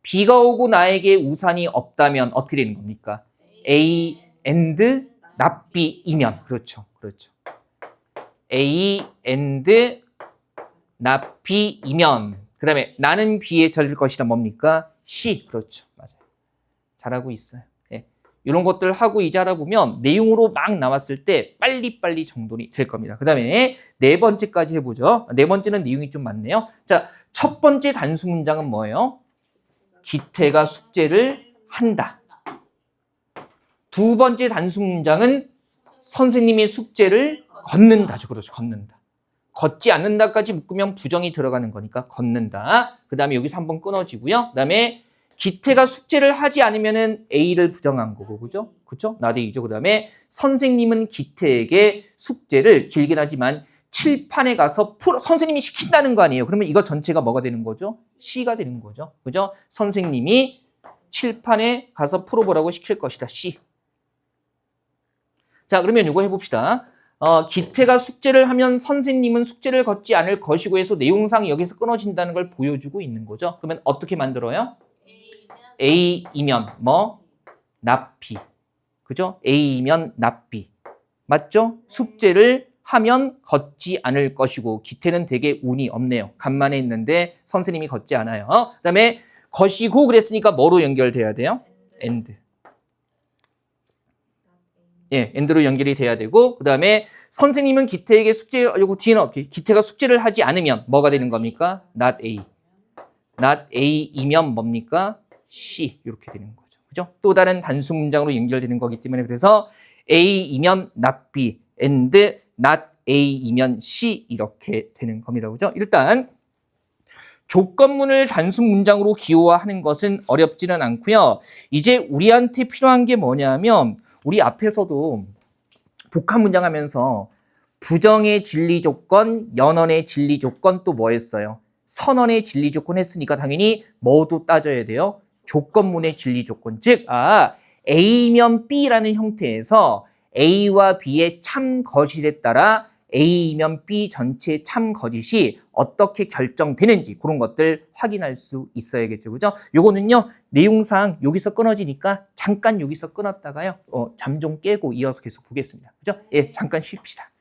A: 비가 오고 나에게 우산이 없다면 어떻게 되는 겁니까? A and 납비이면. 그렇죠. 그렇죠. A and 납비이면. 그 다음에 나는 비에 젖을 것이다 뭡니까? C. 그렇죠. 맞아요. 잘하고 있어요. 이런 것들 하고 이제 하다 보면 내용으로 막 나왔을 때 빨리빨리 정돈이 될 겁니다. 그 다음에 네 번째까지 해보죠. 네 번째는 내용이 좀 많네요. 자, 첫 번째 단수 문장은 뭐예요? 기태가 숙제를 한다. 두 번째 단수 문장은 선생님이 숙제를 걷는다죠. 그렇죠. 걷는다. 걷지 않는다까지 묶으면 부정이 들어가는 거니까 걷는다. 그 다음에 여기서 한번 끊어지고요. 그 다음에 기태가 숙제를 하지 않으면은 A를 부정한 거고, 그죠? 그죠? not A죠. 그 다음에 선생님은 기태에게 숙제를 길긴 하지만 칠판에 가서 선생님이 시킨다는 거 아니에요. 그러면 이거 전체가 뭐가 되는 거죠? C가 되는 거죠. 그죠? 선생님이 칠판에 가서 풀어보라고 시킬 것이다. C. 자, 그러면 이거 해봅시다. 기태가 숙제를 하면 선생님은 숙제를 걷지 않을 것이고 해서 내용상 여기서 끊어진다는 걸 보여주고 있는 거죠. 그러면 어떻게 만들어요? A이면 뭐? not B. 그죠? A이면 not B. 맞죠? 숙제를 하면 걷지 않을 것이고 기태는 되게 운이 없네요. 간만에 있는데 선생님이 걷지 않아요. 그 다음에 것이고 그랬으니까 뭐로 연결돼야 돼요? and. 예, and로 연결이 돼야 되고 그 다음에 선생님은 기태에게 숙제, 요거 뒤에는 어떻게? 기태가 숙제를 하지 않으면 뭐가 되는 겁니까? not A. not A이면 뭡니까? C. 이렇게 되는 거죠. 그죠? 또 다른 단수 문장으로 연결되는 거기 때문에 그래서 A이면 not B and not A이면 C 이렇게 되는 겁니다. 그죠? 일단 조건문을 단수 문장으로 기호화하는 것은 어렵지는 않고요. 이제 우리한테 필요한 게 뭐냐면 우리 앞에서도 복합 문장 하면서 부정의 진리 조건, 연언의 진리 조건 또 뭐 했어요? 선언의 진리 조건 했으니까 당연히 뭐도 따져야 돼요? 조건문의 진리 조건. 즉, A면 B라는 형태에서 A와 B의 참 거짓에 따라 A면 B 전체의 참 거짓이 어떻게 결정되는지 그런 것들 확인할 수 있어야겠죠. 그죠? 요거는요, 내용상 여기서 끊어지니까 잠깐 여기서 끊었다가요, 잠 좀 깨고 이어서 계속 보겠습니다. 그죠? 예, 잠깐 쉽시다.